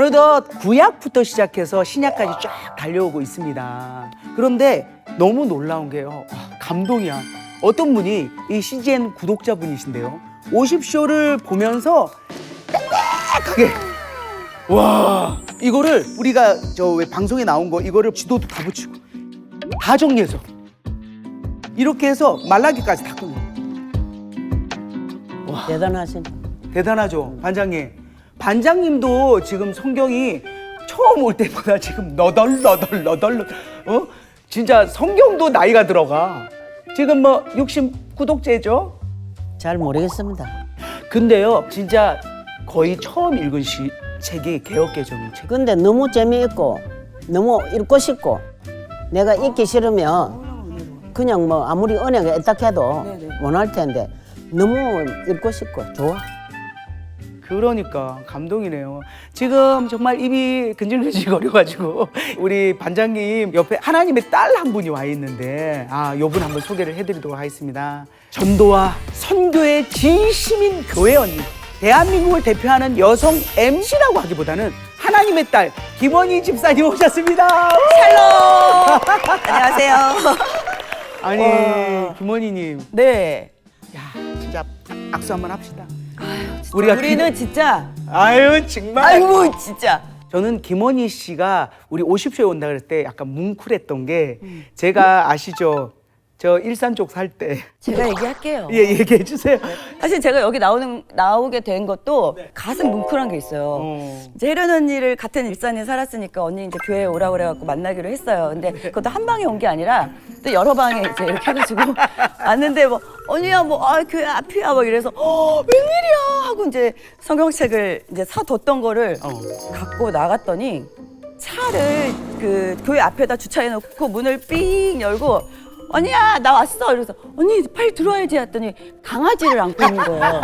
어느덧 구약부터 시작해서 신약까지 쫙 달려오고 있습니다. 그런데 너무 놀라운 게요. 감동이야. 어떤 분이 이 CGN 구독자분이신데요. 50쇼를 보면서 빽빽하게 와 이거를 우리가 저 왜 방송에 나온 거 이거를 지도도 다 붙이고 다 정리해서 이렇게 해서 말라기까지 다 끝내. 와 대단하신. 대단하죠 반장님. 반장님도 지금 성경이 처음 올 때보다 지금 너덜너덜 진짜 성경도 나이가 들어가. 지금 뭐 60 구독제죠? 잘 모르겠습니다. 근데요 진짜 거의 처음 읽은 책이 개혁개정인 책. 근데 너무 재미있고 너무 읽고 싶고 내가 읽기 싫으면 그냥 뭐 아무리 은혜가 애딱해도 못 할 텐데 너무 읽고 싶고 좋아. 그러니까 감동이네요. 지금 정말 입이 근질근질거려가지고 우리 반장님 옆에 하나님의 딸 한 분이 와 있는데 요분 한번 소개를 해드리도록 하겠습니다. 전도와 선교의 진심인 교회 언니, 대한민국을 대표하는 여성 MC라고 하기보다는 하나님의 딸 김원희 집사님 오셨습니다. 샬롬. 안녕하세요. 아니 김원희님, 네. 야 진짜 악수 한번 합시다. 우리는 진짜. 아유 정말. 아이고 진짜. 저는 김원희 씨가 우리 50쇼에 온다 그럴 때 약간 뭉클했던 게 제가 아시죠? 저 일산 쪽 살 때. 제가 얘기할게요. 예, 얘기해 주세요. 사실 제가 여기 나오게 된 것도 가슴 뭉클한 게 있어요. 이제 혜련 언니를 같은 일산에 살았으니까 언니 이제 교회에 오라고 그래갖고 만나기로 했어요. 근데 그것도 한 방에 온 게 아니라 또 여러 방에 이제 이렇게 해가지고 왔는데 뭐 언니야 뭐 교회 앞이야 막 이래서 웬일이야 하고 이제 성경책을 이제 사뒀던 거를 갖고 나갔더니 차를 그 교회 앞에다 주차해놓고 문을 삥 열고 언니야 나 왔어 이래서 언니 빨리 들어와야지 했더니 강아지를 안고 있는 거예요.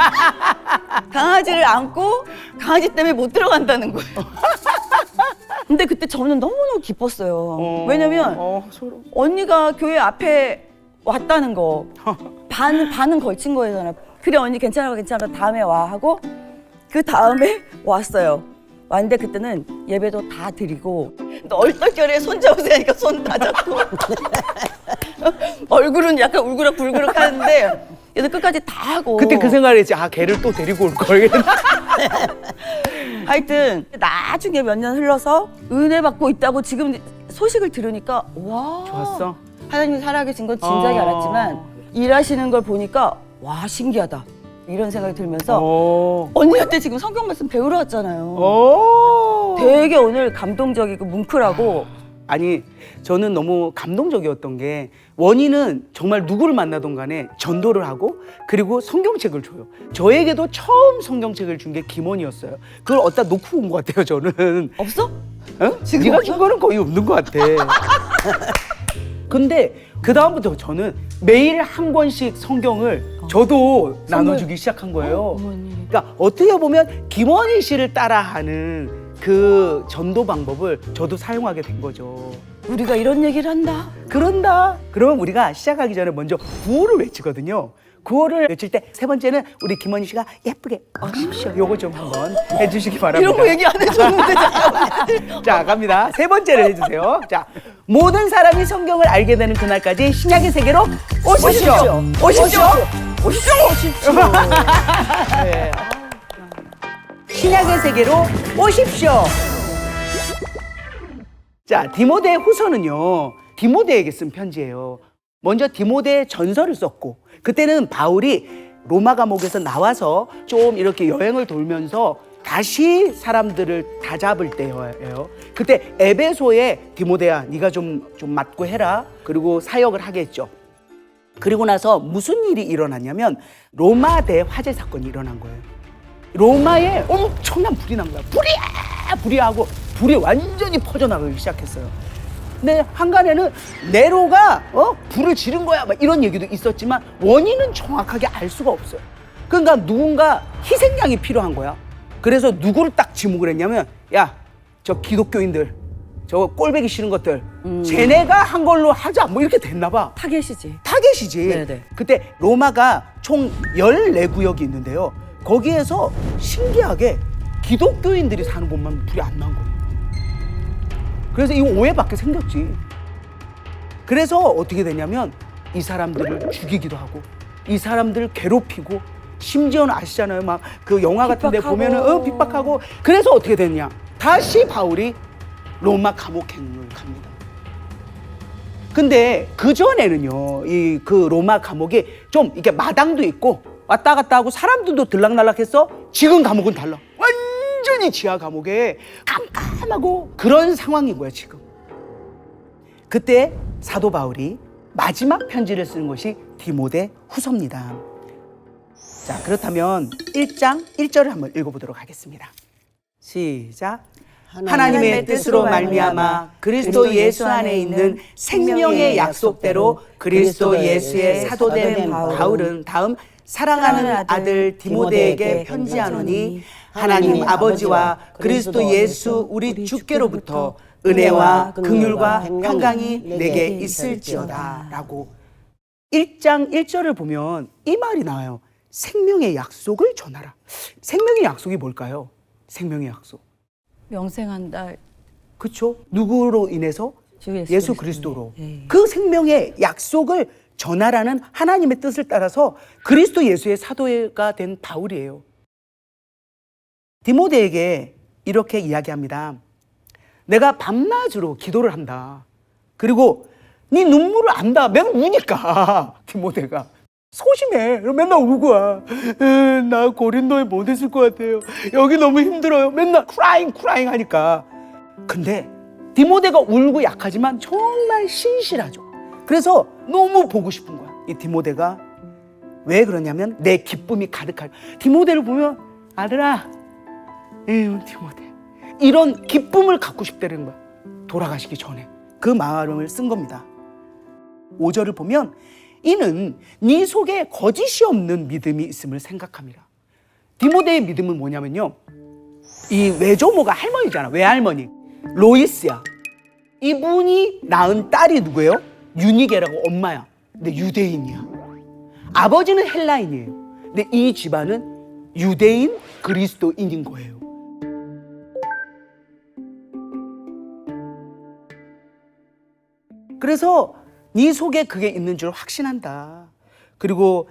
강아지를 안고 강아지 때문에 못 들어간다는 거예요. 근데 그때 저는 너무너무 기뻤어요. 왜냐면 소름. 언니가 교회 앞에 왔다는 거 반은 걸친 거잖아요. 그래 언니 괜찮아 다음에 와 하고 그 다음에 왔어요. 왔는데 그때는 예배도 다 드리고 얼떨결에 손 잡으세요. 손 다 잡고 얼굴은 약간 울그락불그락 하는데 얘도 끝까지 다 하고 그때 그 생각을 했지. 걔를 또 데리고 올 걸. 하여튼 나중에 몇 년 흘러서 은혜 받고 있다고 지금 소식을 들으니까 와 좋았어? 하나님이 살아계신 건 진작에 알았지만 일하시는 걸 보니까 와 신기하다 이런 생각이 들면서 언니한테 지금 성경 말씀 배우러 왔잖아요. 되게 오늘 감동적이고 뭉클하고 아니 저는 너무 감동적이었던 게 원희는 정말 누구를 만나던 간에 전도를 하고 그리고 성경책을 줘요. 저에게도 처음 성경책을 준 게 김원희였어요. 그걸 어디다 놓고 온 것 같아요 저는. 없어? 응? 네가 준 거는 거의 없는 것 같아. 근데 그 다음부터 저는 매일 한 권씩 성경을 저도 나눠주기 시작한 거예요. 그러니까 어떻게 보면 김원희 씨를 따라하는 그 전도 방법을 저도 사용하게 된 거죠. 우리가 이런 얘기를 한다. 그런다. 그러면 우리가 시작하기 전에 먼저 구호를 외치거든요. 구호를 외칠 때 세 번째는 우리 김원희 씨가 예쁘게 오십시오. 요거 좀 한번 해주시기 바랍니다. 이런 거 얘기 안 해줬는데 잠깐만. 자 갑니다. 세 번째를 해주세요. 자 모든 사람이 성경을 알게 되는 그날까지 신약의 세계로 오십시오. 오십시오. 오십시오. 네. 신약의 세계로 오십시오. 자 디모데 후서는요 디모데에게 쓴 편지예요. 먼저 디모데 전서를 썼고 그때는 바울이 로마 감옥에서 나와서 좀 이렇게 여행을 돌면서 다시 사람들을 다잡을 때예요. 그때 에베소에 디모데야 네가 좀 맡고 해라. 그리고 사역을 하게 했죠. 그리고 나서 무슨 일이 일어났냐면 로마 대 화재 사건이 일어난 거예요. 로마에 엄청난 불이 난 거야. 불이 하고 불이 완전히 퍼져나가기 시작했어요. 근데 한간에는 네로가 불을 지른 거야 막 이런 얘기도 있었지만 원인은 정확하게 알 수가 없어요. 그러니까 누군가 희생양이 필요한 거야. 그래서 누구를 딱 지목을 했냐면 야, 저 기독교인들 저 꼴배기 싫은 것들 쟤네가 한 걸로 하자 뭐 이렇게 됐나 봐. 타겟이지. 타겟이지. 그때 로마가 총 14구역이 있는데요. 거기에서 신기하게 기독교인들이 사는 곳만 불이 안 난 거예요. 그래서 이 오해밖에 생겼지. 그래서 어떻게 되냐면 이 사람들을 죽이기도 하고 이 사람들을 괴롭히고 심지어는 아시잖아요. 막 그 영화 같은 데 보면은 핍박하고 그래서 어떻게 됐냐. 다시 바울이 로마 감옥행을 갑니다. 근데 그 전에는요, 이 그 로마 감옥이 좀 이렇게 마당도 있고 왔다 갔다 하고 사람들도 들락날락해서 지금 감옥은 달라. 완전히 지하 감옥에 깜깜하고 그런 상황인 거야, 지금. 그때 사도 바울이 마지막 편지를 쓰는 것이 디모데 후서입니다. 자, 그렇다면 1장 1절을 한번 읽어보도록 하겠습니다. 시작. 하나님의 뜻으로 말미암아 그리스도 예수 안에 있는 생명의 약속대로 그리스도 예수의 사도된 바울은 다음 사랑하는 아들 디모데에게 편지하노니 하나님 아버지와 그리스도 예수 우리 주께로부터 은혜와 긍휼과 평강이 내게 있을지어다 라고 1장 1절을 보면 이 말이 나와요. 생명의 약속을 전하라. 생명의 약속이 뭘까요? 생명의 약속. 명생한다. 그렇죠? 누구로 인해서? 주 예수 그리스도로. 예. 그 생명의 약속을 전하라는 하나님의 뜻을 따라서 그리스도 예수의 사도가 된 바울이에요. 디모데에게 이렇게 이야기합니다. 내가 밤낮으로 기도를 한다. 그리고 네 눈물을 안다. 맨날 우니까 디모데가. 소심해. 맨날 울고 와. 나 고린도에 못 있을 것 같아요. 여기 너무 힘들어요. 맨날 크라잉 하니까. 근데 디모데가 울고 약하지만 정말 신실하죠. 그래서 너무 보고 싶은 거야. 이 디모데가. 왜 그러냐면 내 기쁨이 가득할. 디모데를 보면 아들아, 디모데. 이런 기쁨을 갖고 싶다는 거야. 돌아가시기 전에. 그 마음을 쓴 겁니다. 5절을 보면 이는 네 속에 거짓이 없는 믿음이 있음을 생각합니다. 디모데의 믿음은 뭐냐면요. 이 외조모가 할머니잖아. 외할머니. 로이스야. 이분이 낳은 딸이 누구예요? 유니게라고 엄마야. 근데 유대인이야. 아버지는 헬라인이에요. 근데 이 집안은 유대인 그리스도인인 거예요. 그래서 네 속에 그게 있는 줄 확신한다. 그리고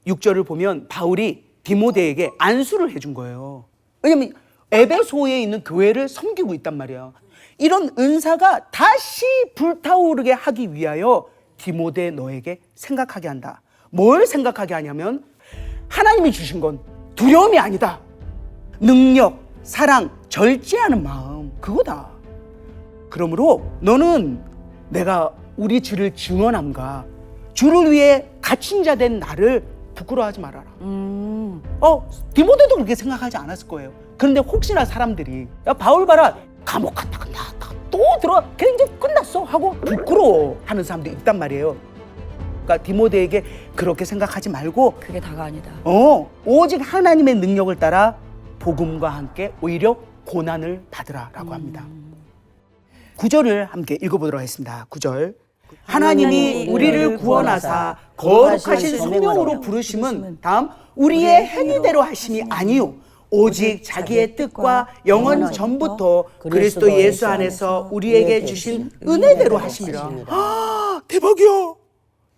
6절을 보면 바울이 디모데에게 안수를 해준 거예요. 왜냐면 에베소에 있는 교회를 섬기고 있단 말이야. 이런 은사가 다시 불타오르게 하기 위하여 디모데 너에게 생각하게 한다. 뭘 생각하게 하냐면 하나님이 주신 건 두려움이 아니다. 능력, 사랑, 절제하는 마음, 그거다. 그러므로 너는 내가 우리 주를 증언함과 주를 위해 갇힌 자 된 나를 부끄러워하지 말아라. 디모데도 그렇게 생각하지 않았을 거예요. 그런데 혹시나 사람들이 야 바울 봐라 감옥 갔다가 나왔다가 또 들어가 그냥 이제 끝났어 하고 부끄러워하는 사람도 있단 말이에요. 그러니까 디모데에게 그렇게 생각하지 말고 그게 다가 아니다. 오직 하나님의 능력을 따라 복음과 함께 오히려 고난을 받으라라고 합니다. 9절을 함께 읽어보도록 하겠습니다. 9절. 하나님이 우리를 구원하사 거룩하신 성령으로 부르심은 다음 우리의 행위대로 하심이 아니요 오직 자기의 뜻과 영원 전부터 그리스도 예수 안에서 우리에게 주신 은혜대로 하심이라. 아, 대박이야.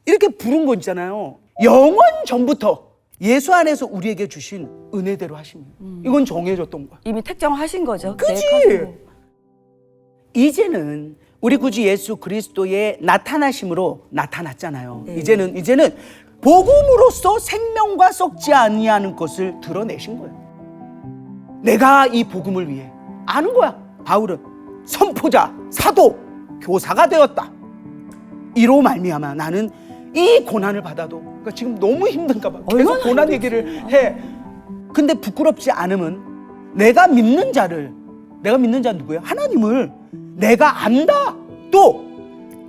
이렇게 부른 거 있잖아요. 영원 전부터 예수 안에서 우리에게 주신 은혜대로 하심이에요. 이건 정해졌던 거야. 이미 택정하신 거죠. 그치? 이제는 우리 구주 예수 그리스도의 나타나심으로 나타났잖아요. 네. 이제는 복음으로써 생명과 썩지 아니하는 것을 드러내신 거예요. 내가 이 복음을 위해 아는 거야. 바울은 선포자, 사도, 교사가 되었다. 이로 말미암아 나는 이 고난을 받아도 그러니까 지금 너무 힘든가 봐. 계속 고난 얘기를 해. 근데 부끄럽지 않음은 내가 믿는 자 누구예요? 하나님을 내가 안다. 또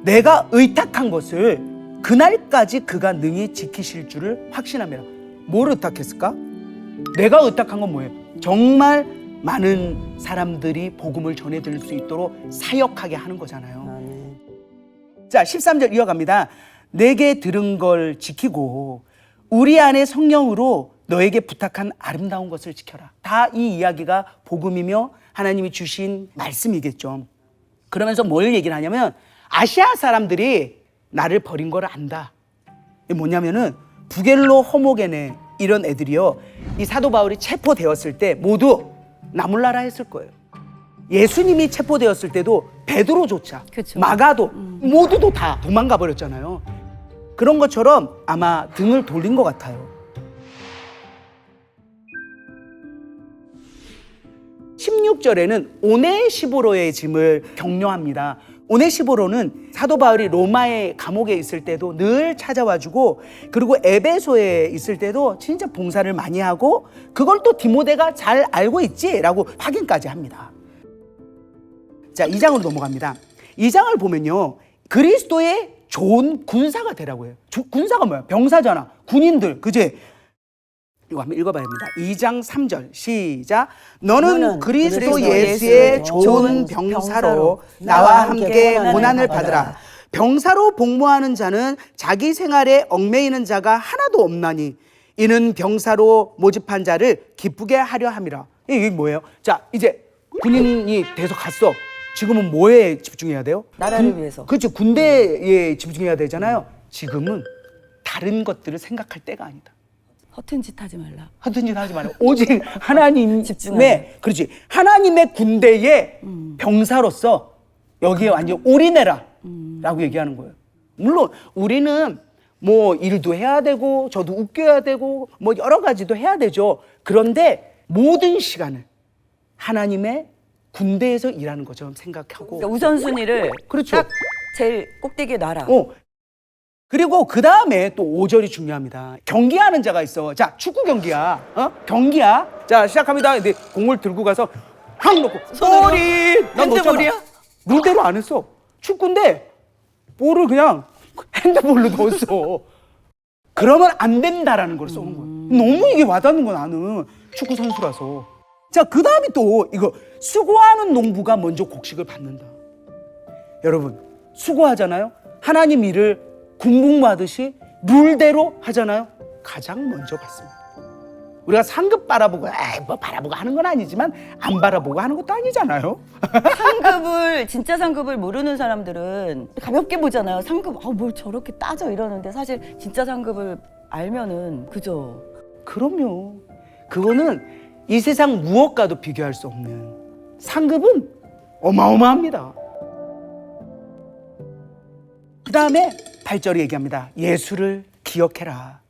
내가 의탁한 것을 그날까지 그가 능히 지키실 줄을 확신합니다. 뭘 의탁했을까? 내가 의탁한 건 뭐예요? 정말 많은 사람들이 복음을 전해드릴 수 있도록 사역하게 하는 거잖아요. 자, 13절 이어갑니다. 내게 들은 걸 지키고 우리 안에 성령으로 너에게 부탁한 아름다운 것을 지켜라. 다 이 이야기가 복음이며 하나님이 주신 말씀이겠죠. 그러면서 뭘 얘기를 하냐면 아시아 사람들이 나를 버린 걸 안다. 이게 뭐냐면은 부겔로 호모게네 이런 애들이요. 이 사도 바울이 체포되었을 때 모두 나몰라라 했을 거예요. 예수님이 체포되었을 때도 베드로조차 그쵸. 마가도 모두도 다 도망가 버렸잖아요. 그런 것처럼 아마 등을 돌린 것 같아요. 16절에는 오네시보로의 짐을 격려합니다. 오네시보로는 사도 바울이 로마의 감옥에 있을 때도 늘 찾아와주고 그리고 에베소에 있을 때도 진짜 봉사를 많이 하고 그걸 또 디모데가 잘 알고 있지라고 확인까지 합니다. 자, 2장으로 넘어갑니다. 2장을 보면요. 그리스도의 좋은 군사가 되라고 해요. 군사가 뭐야? 병사잖아. 군인들. 그지? 이거 한번 읽어봐야 합니다. 2장 3절 시작. 너는 그리스도 예수의 좋은 병사로 나와 함께 고난을 받으라. 병사로 복무하는 자는 자기 생활에 얽매이는 자가 하나도 없나니 이는 병사로 모집한 자를 기쁘게 하려 함이라. 이게 뭐예요? 자, 이제 군인이 돼서 갔어. 지금은 뭐에 집중해야 돼요? 나라를 위해서. 그렇죠. 군대에 집중해야 되잖아요. 지금은 다른 것들을 생각할 때가 아니다. 허튼 짓 하지 말라. 하든 짓 하지 말고 오직 하나님의 집중하라. 그렇지 하나님의 군대의 병사로서 여기에 완전 올인해라 라고 얘기하는 거예요. 물론 우리는 뭐 일도 해야 되고 저도 웃겨야 되고 뭐 여러 가지도 해야 되죠. 그런데 모든 시간을 하나님의 군대에서 일하는 것처럼 생각하고 그러니까 우선순위를 그렇죠. 딱 제일 꼭대기에 놔라. 그리고 그 다음에 또 5절이 중요합니다. 경기하는 자가 있어. 자, 축구 경기야. 경기야. 자, 시작합니다. 근데 공을 들고 가서 확 놓고 볼이 핸드볼이야? 룰대로 안 했어. 축구인데 볼을 그냥 핸드볼로 넣었어. 그러면 안 된다라는 걸 써온 거야. 너무 이게 와닿는 거 나는 축구 선수라서. 자, 그 다음에 또 이거 수고하는 농부가 먼저 곡식을 받는다. 여러분, 수고하잖아요. 하나님 일을 군복무하듯이 룰대로 하잖아요. 가장 먼저 받습니다. 우리가 상급 바라보고 뭐 바라보고 하는 건 아니지만 안 바라보고 하는 것도 아니잖아요. 상급을 진짜 상급을 모르는 사람들은 가볍게 보잖아요. 상급 뭘 저렇게 따져 이러는데 사실 진짜 상급을 알면은 그죠. 그럼요. 그거는 이 세상 무엇과도 비교할 수 없는 상급은 어마어마합니다. 그 다음에 8절이 얘기합니다. 예수를 기억해라.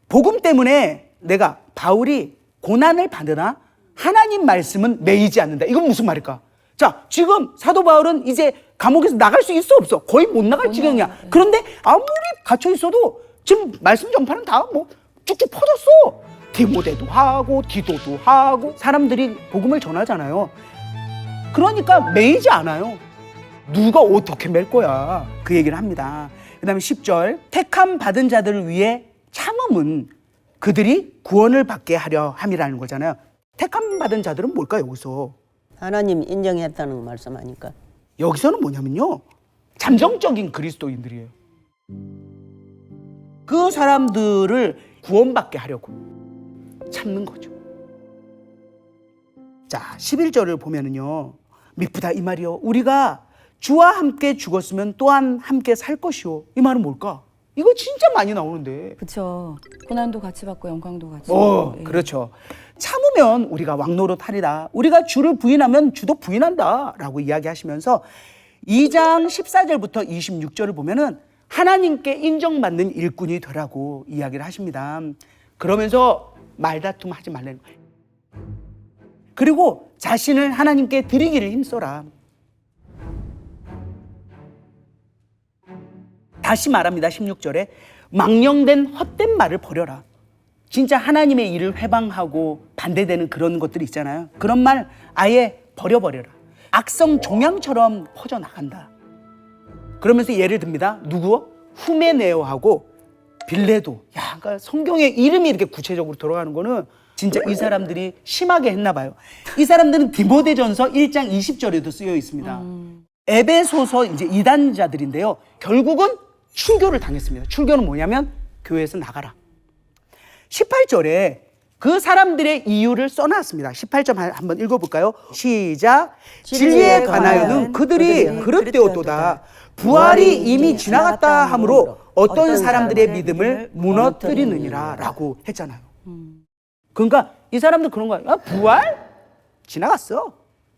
복음 때문에 내가 바울이 고난을 받으나 하나님 말씀은 매이지 않는다. 이건 무슨 말일까? 자, 지금 사도 바울은 이제 감옥에서 나갈 수 있어 없어? 거의 못 나갈 지경이야. 그런데 아무리 갇혀 있어도 지금 말씀 전파는 다 뭐 쭉쭉 퍼졌어. 디모데도 하고 디도도 하고 사람들이 복음을 전하잖아요. 그러니까 매이지 않아요. 누가 어떻게 맬 거야? 그 얘기를 합니다. 그 다음에 10절 택함 받은 자들을 위해 참음은 그들이 구원을 받게 하려 함이라는 거잖아요. 택함 받은 자들은 뭘까요? 여기서 하나님 인정했다는 말씀 아닐까? 여기서는 뭐냐면요, 잠정적인 그리스도인들이에요. 그 사람들을 구원받게 하려고 참는 거죠. 자, 11절을 보면은요, 미쁘다 이 말이요, 우리가 주와 함께 죽었으면 또한 함께 살 것이요. 이 말은 뭘까? 이거 진짜 많이 나오는데. 그렇죠. 고난도 같이 받고 영광도 같이 받고. 예. 그렇죠. 참으면 우리가 왕노릇하리라. 우리가 주를 부인하면 주도 부인한다 라고 이야기하시면서 2장 14절부터 26절을 보면은 하나님께 인정받는 일꾼이 되라고 이야기를 하십니다. 그러면서 말다툼 하지 말라는 거예요. 그리고 자신을 하나님께 드리기를 힘써라. 다시 말합니다. 16절에 망령된 헛된 말을 버려라. 진짜 하나님의 일을 회방하고 반대되는 그런 것들이 있잖아요. 그런 말 아예 버려버려라. 악성 종양처럼 퍼져나간다. 그러면서 예를 듭니다. 누구? 후메네오하고 빌레도. 야, 그러니까 성경에 이름이 이렇게 구체적으로 들어가는 거는 진짜 이 사람들이 심하게 했나 봐요. 이 사람들은 디모데전서 1장 20절에도 쓰여 있습니다. 에베소서 이제 이단자들인데요. 결국은 출교를 당했습니다. 출교는 뭐냐면 교회에서 나가라. 18절에 그 사람들의 이유를 써놨습니다. 18절 한번 읽어볼까요? 시작. 진리에 관하여는 그들이 그릇되었도다. 부활이 이미 지나갔다 하므로 어떤 사람들의 믿음을 무너뜨리느니라 라고 했잖아요. 그러니까 이 사람들 그런 거야. 야, 부활? 지나갔어.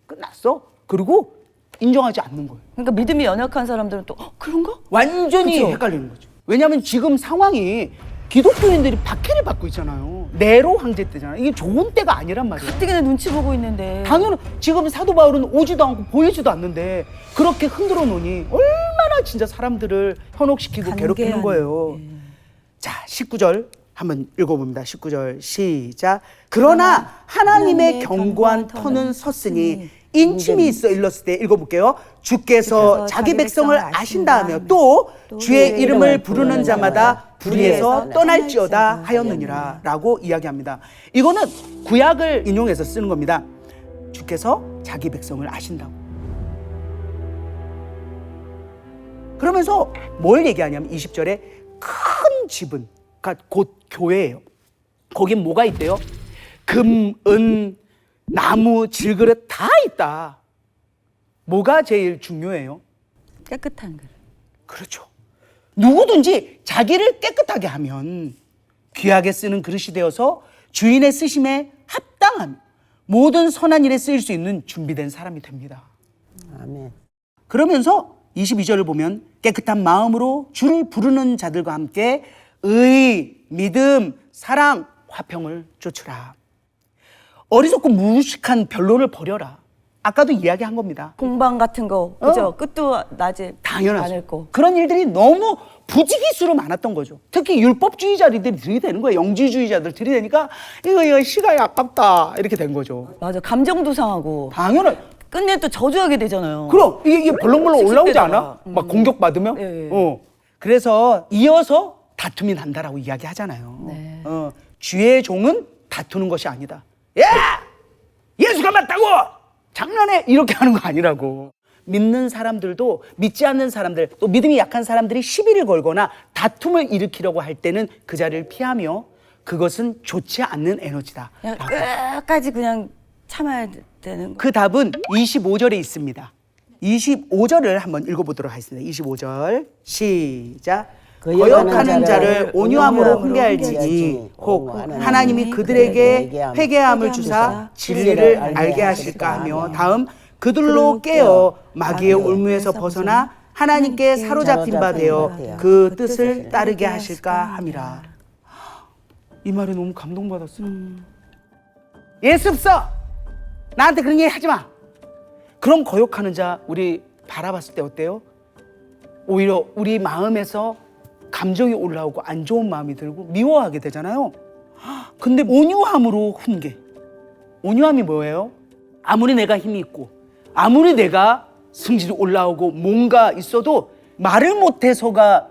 끝났어. 그리고 인정하지 않는 거예요. 그러니까 믿음이 연약한 사람들은 또 그런가? 완전히 그쵸? 헷갈리는 거죠. 왜냐하면 지금 상황이 기독교인들이 박해를 받고 있잖아요. 네로 황제 때잖아요. 이게 좋은 때가 아니란 말이에요. 가뜩이나 눈치 보고 있는데. 당연히 지금 사도 바울은 오지도 않고 보이지도 않는데 그렇게 흔들어 놓으니 얼마나 진짜 사람들을 현혹시키고 괴롭히는 거예요. 자, 19절 한번 읽어봅니다. 19절 시작. 그러나 하나님의 견고한 터는 섰으니 인침이 있어 일렀을 때 읽어볼게요. 주께서 자기 백성을 아신다 하며 또 주의 이름을 부르는 자마다 불의에서 떠날지어다 하였느니라 라고 이야기합니다. 이거는 구약을 인용해서 쓰는 겁니다. 주께서 자기 백성을 아신다고. 그러면서 뭘 얘기하냐면 20절에 큰 집은 곧 교회예요. 거긴 뭐가 있대요? 금, 은, 나무, 질그릇 다 있다. 뭐가 제일 중요해요? 깨끗한 그릇. 그렇죠. 누구든지 자기를 깨끗하게 하면 귀하게 쓰는 그릇이 되어서 주인의 쓰심에 합당한 모든 선한 일에 쓰일 수 있는 준비된 사람이 됩니다. 아멘. 그러면서 22절을 보면 깨끗한 마음으로 주를 부르는 자들과 함께 의, 믿음, 사랑, 화평을 쫓으라. 어리석고 무식한 변론을 버려라. 아까도 이야기한 겁니다. 공방 같은 거, 그죠? 끝도 나지 당연하죠. 않을 거. 그런 일들이 너무 부지기수로 많았던 거죠. 특히 율법주의자들이 들이대는 거예요. 영지주의자들 들이대니까 이거 시간이 아깝다 이렇게 된 거죠. 맞아, 감정도 상하고. 당연한. 끝내 또 저주하게 되잖아요. 그럼 이게 벌렁벌렁 올라오지 씩씩대다가. 않아? 막 공격받으면? 예. 그래서 이어서 다툼이 난다라고 이야기하잖아요. 네. 주의 종은 다투는 것이 아니다. 야! 예수가 맞다고! 장난해! 이렇게 하는 거 아니라고. 믿는 사람들도 믿지 않는 사람들, 또 믿음이 약한 사람들이 시비를 걸거나 다툼을 일으키려고 할 때는 그 자리를 피하며 그것은 좋지 않는 에너지다. 그냥 끝까지 그냥 참아야 되는 거. 그 답은 25절에 있습니다. 25절을 한번 읽어보도록 하겠습니다. 25절 시작. 거역하는 자를 온유함으로 훈계할지니 혹 하나님이 그들에게 회개함을 주사 진리를 알게 하실까 하며 다음 그들로 깨어 마귀의 올무에서 벗어나 하나님께 사로잡힌 바 되어 그 뜻을 따르게 하실까 함이라. 이 말에 너무 감동받았어요. 예수 없어! 나한테 그런 얘기 하지 마! 그런 거역하는 자 우리 바라봤을 때 어때요? 오히려 우리 마음에서 감정이 올라오고 안 좋은 마음이 들고 미워하게 되잖아요. 근데 온유함으로 훈계. 온유함이 뭐예요? 아무리 내가 힘이 있고 아무리 내가 승질이 올라오고 뭔가 있어도 말을 못해서가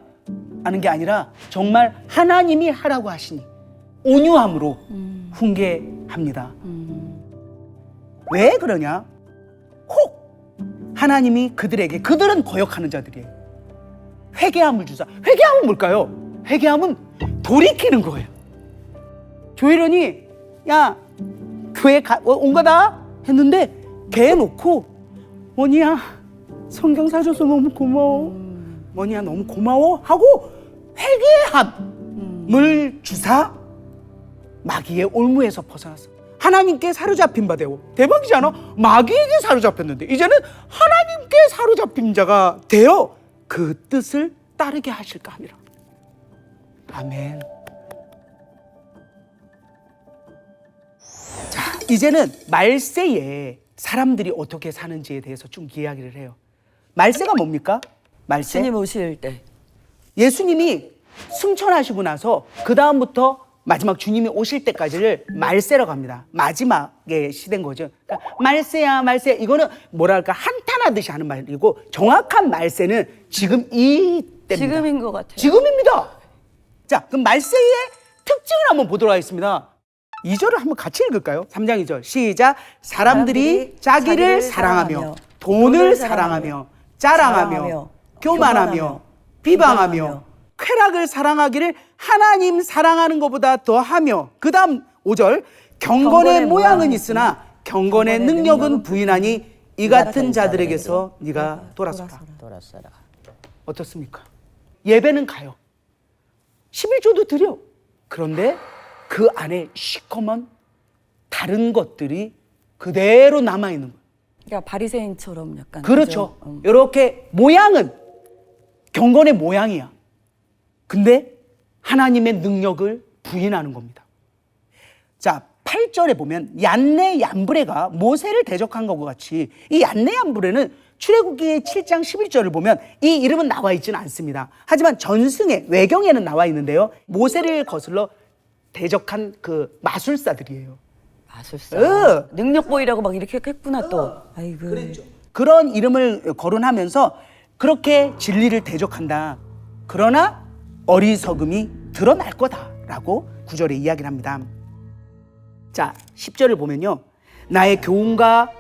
하는 게 아니라 정말 하나님이 하라고 하시니 온유함으로 훈계합니다. 왜 그러냐? 혹 하나님이 그들은 거역하는 자들이에요. 회개함을 주사. 회개함은 뭘까요? 회개함은 돌이키는 거예요. 조혜련이 야 교회 온 거다 했는데 걔 놓고 뭐니야 성경 사줘서 너무 고마워. 뭐니야 너무 고마워 하고 회개함을 주사 마귀의 올무에서 벗어났어. 하나님께 사로잡힌 바 되고. 대박이지 않아? 마귀에게 사로잡혔는데 이제는 하나님께 사로잡힌 자가 되어 그 뜻을 따르게 하실까 함이라. 아멘. 자, 이제는 말세에 사람들이 어떻게 사는지에 대해서 좀 이야기를 해요. 말세가 뭡니까? 말세? 주님 오실 때. 예수님이 승천하시고 나서 그 다음부터 마지막 주님이 오실 때까지를 말세라고 합니다. 마지막의 시대인 거죠. 그러니까 말세야 말세야 이거는 뭐랄까 한탄하듯이 하는 말이고 정확한 말세는 지금 이때입니다. 지금인 것 같아요. 지금입니다. 자, 그럼 말세의 특징을 한번 보도록 하겠습니다. 2절을 한번 같이 읽을까요? 3장 2절 시작. 사람들이 자기를 사랑하며 돈을 사랑하며 자랑하며 교만하며 비방하며 쾌락을 사랑하기를 하나님 사랑하는 것보다 더하며, 그 다음 5절, 경건의 모양은 있으나 경건의 능력은 부인하니 이 같은 자들에게서 네가 돌아서라. 돌아서라. 어떻습니까? 예배는 가요. 11조도 드려. 그런데 그 안에 시커먼 다른 것들이 그대로 남아있는 거예요. 그러니까 바리새인처럼 약간. 그렇죠. 그죠? 이렇게 모양은 경건의 모양이야. 근데 하나님의 능력을 부인하는 겁니다. 자, 8절에 보면 얀네 얀브레가 모세를 대적한 것과 같이 이 얀네 얀브레는 출애굽기 7장 11절을 보면 이 이름은 나와 있지는 않습니다. 하지만 전승의 외경에는 나와 있는데요. 모세를 거슬러 대적한 그 마술사들이에요. 마술사. 능력 보이라고 막 이렇게 했구나 또. 아이고. 그런 이름을 거론하면서 그렇게 진리를 대적한다. 그러나 어리석음이 드러날 거다라고 9절에 이야기를 합니다. 자, 10절을 보면요. 나의 교훈과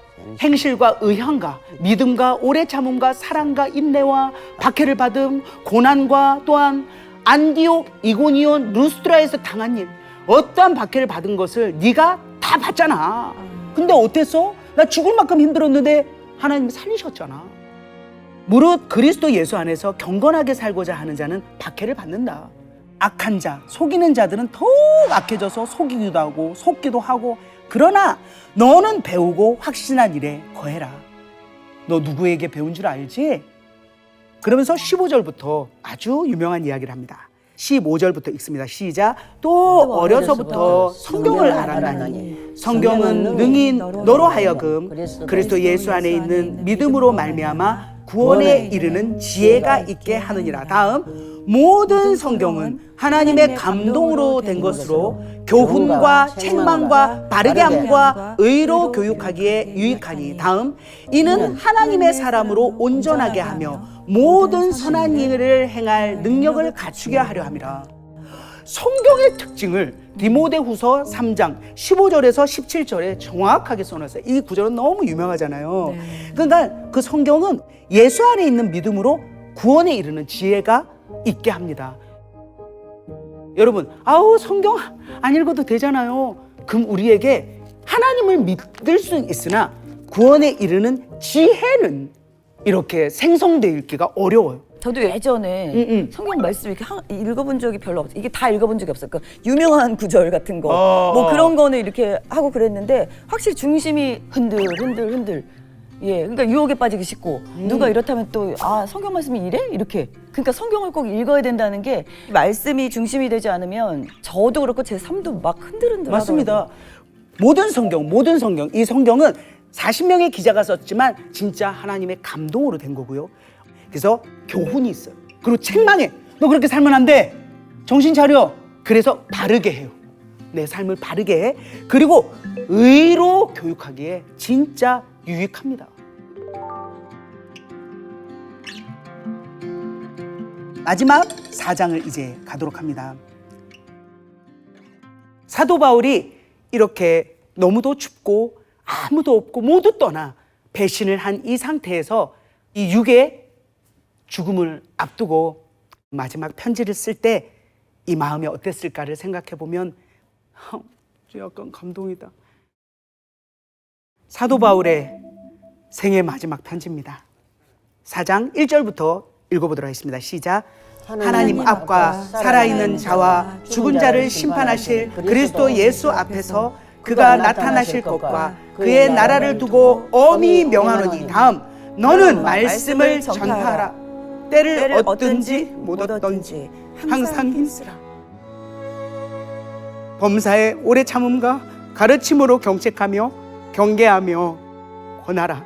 행실과 의향과 믿음과 오래 참음과 사랑과 인내와 박해를 받음, 고난과 또한 안디옥, 이고니온, 루스트라에서 당한 일, 어떠한 박해를 받은 것을 네가 다 봤잖아. 근데 어땠어? 나 죽을 만큼 힘들었는데 하나님이 살리셨잖아. 무릇 그리스도 예수 안에서 경건하게 살고자 하는 자는 박해를 받는다. 악한 자, 속이는 자들은 더욱 악해져서 속이기도 하고 속기도 하고, 그러나 너는 배우고 확신한 일에 거해라. 너 누구에게 배운 줄 알지? 그러면서 15절부터 아주 유명한 이야기를 합니다. 15절부터 읽습니다. 시작. 또 어려서부터 성경을 알았나니 성경은 능히 너로 하여금 그리스도 예수 안에 있는 믿음으로 말미암아 구원에 이르는 지혜가 있게 하느니라. 다음, 모든 성경은 하나님의 감동으로 된 것으로 교훈과 책망과 바르게 함과 의로 교육하기에 유익하니. 다음, 이는 하나님의 사람으로 온전하게 하며 모든 선한 일을 행할 능력을 갖추게 하려 함이라. 성경의 특징을 디모데후서 3장 15절에서 17절에 정확하게 써놨어요. 이 구절은 너무 유명하잖아요. 그러니까 그 성경은 예수 안에 있는 믿음으로 구원에 이르는 지혜가 있게 합니다. 여러분, 성경 안 읽어도 되잖아요. 그럼 우리에게 하나님을 믿을 수는 있으나 구원에 이르는 지혜는 이렇게 생성되기가 어려워요. 저도 예전에 성경 말씀 이렇게 읽어본 적이 별로 없어요. 이게 다 읽어본 적이 없어요. 그 유명한 구절 같은 거, 뭐 그런 거는 이렇게 하고 그랬는데 확실히 중심이 흔들. 예, 그러니까 유혹에 빠지기 쉽고 누가 이렇다면 또 성경 말씀이 이래? 이렇게. 그러니까 성경을 꼭 읽어야 된다는 게 말씀이 중심이 되지 않으면 저도 그렇고 제 삶도 막 흔들흔들. 맞습니다. 모든 성경, 이 성경은 40명의 기자가 썼지만 진짜 하나님의 감동으로 된 거고요. 그래서 교훈이 있어요. 그리고 책망해. 너 그렇게 살면 안 돼. 정신 차려. 그래서 바르게 해요. 내 삶을 바르게 해. 그리고 의로 교육하기에 진짜 유익합니다. 마지막 4장을 이제 가도록 합니다. 사도 바울이 이렇게 너무도 춥고 아무도 없고 모두 떠나 배신을 한 이 상태에서 이 육의 죽음을 앞두고 마지막 편지를 쓸 때 이 마음이 어땠을까를 생각해 보면 약간 감동이다. 사도 바울의 생애 마지막 편지입니다. 4장 1절부터 읽어보도록 하겠습니다. 시작. 하나님 앞과 살아있는 자와 죽은 자를 심판하실 그리스도 예수 앞에서 그가 나타나실 것과 그의 나라를 두고 엄히 명하노니. 다음, 너는 말씀을 전파하라. 때를 얻든지 못 얻든지 항상 힘쓰라. 범사에 오래 참음과 가르침으로 경책하며 경계하며 권하라.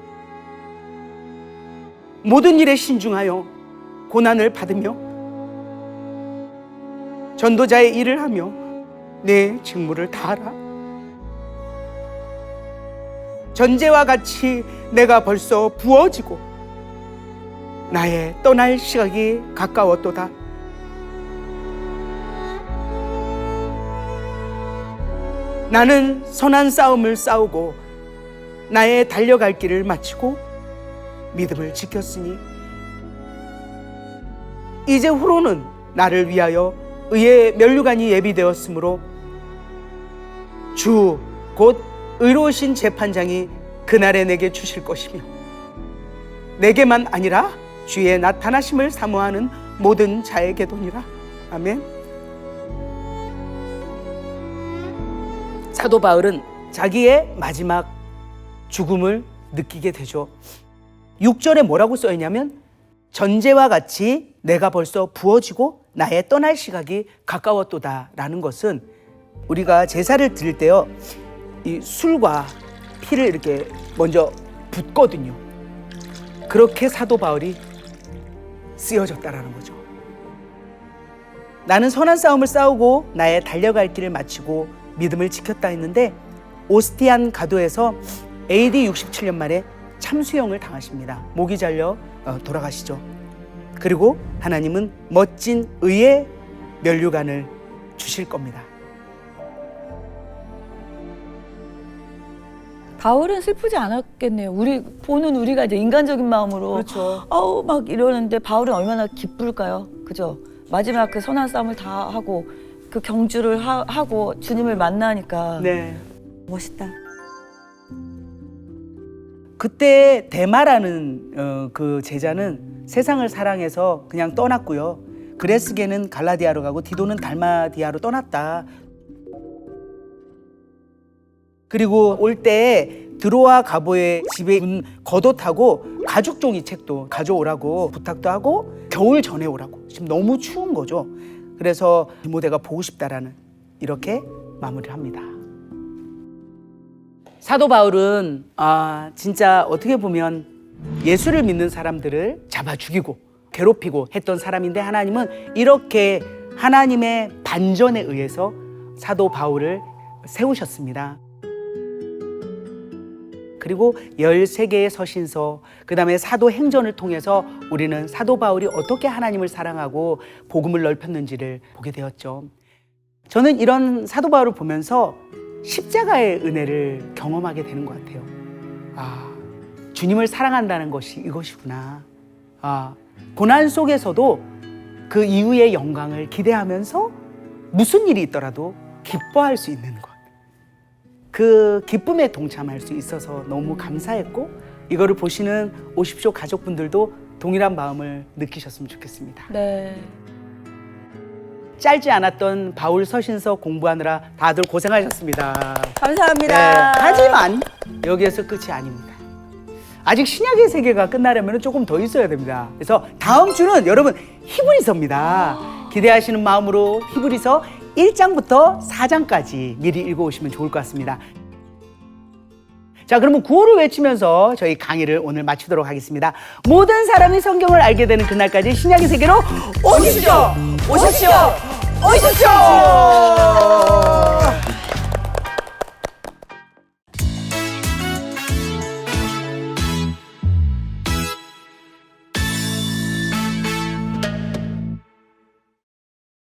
모든 일에 신중하여 고난을 받으며 전도자의 일을 하며 내 직무를 다하라. 전제와 같이 내가 벌써 부어지고 나의 떠날 시각이 가까웠도다. 나는 선한 싸움을 싸우고 나의 달려갈 길을 마치고 믿음을 지켰으니 이제 후로는 나를 위하여 의의 면류관이 예비되었으므로 주 곧 의로우신 재판장이 그날에 내게 주실 것이며 내게만 아니라 주의 나타나심을 사모하는 모든 자에게도니라. 아멘. 사도 바울은 자기의 마지막 죽음을 느끼게 되죠. 6절에 뭐라고 써있냐면 전제와 같이 내가 벌써 부어지고 나의 떠날 시각이 가까웠도다 라는 것은 우리가 제사를 드릴 때요, 이 술과 피를 이렇게 먼저 붓거든요. 그렇게 사도 바울이 쓰여졌다라는 거죠. 나는 선한 싸움을 싸우고 나의 달려갈 길을 마치고 믿음을 지켰다 했는데 오스티안 가도에서 AD 67년 말에 참수형을 당하십니다. 목이 잘려 돌아가시죠. 그리고 하나님은 멋진 의의 면류관을 주실 겁니다. 바울은 슬프지 않았겠네요. 우리가 이제 인간적인 마음으로 그렇죠. 아우 막 이러는데 바울은 얼마나 기쁠까요? 그죠? 마지막 그 선한 싸움을 다 하고 그 경주를 하고 주님을 만나니까 네. 멋있다. 그때 데마라는 그 제자는 세상을 사랑해서 그냥 떠났고요. 그레스게는 갈라디아로 가고 디도는 달마디아로 떠났다. 그리고 올 때 드로아 가보의 집에 문 겉옷하고 가죽 종이책도 가져오라고 부탁도 하고 겨울 전에 오라고. 지금 너무 추운 거죠. 그래서 디모데가 보고 싶다라는 이렇게 마무리를 합니다. 사도 바울은 진짜 어떻게 보면 예수를 믿는 사람들을 잡아 죽이고 괴롭히고 했던 사람인데 하나님은 이렇게 하나님의 반전에 의해서 사도 바울을 세우셨습니다. 그리고 13개의 서신서, 그 다음에 사도행전을 통해서 우리는 사도 바울이 어떻게 하나님을 사랑하고 복음을 넓혔는지를 보게 되었죠. 저는 이런 사도 바울을 보면서 십자가의 은혜를 경험하게 되는 것 같아요. 주님을 사랑한다는 것이 이것이구나. 고난 속에서도 그 이후의 영광을 기대하면서 무슨 일이 있더라도 기뻐할 수 있는 것. 그 기쁨에 동참할 수 있어서 너무 감사했고 이거를 보시는 오십쇼 가족분들도 동일한 마음을 느끼셨으면 좋겠습니다. 네. 짧지 않았던 바울 서신서 공부하느라 다들 고생하셨습니다. 감사합니다. 하지만 여기에서 끝이 아닙니다. 아직 신약의 세계가 끝나려면 조금 더 있어야 됩니다. 그래서 다음 주는 여러분 히브리서입니다. 기대하시는 마음으로 히브리서 1장부터 4장까지 미리 읽어오시면 좋을 것 같습니다. 자, 그러면 구호를 외치면서 저희 강의를 오늘 마치도록 하겠습니다. 모든 사람이 성경을 알게 되는 그날까지 신약의 세계로 오십시오! 오십시오! 오십시오!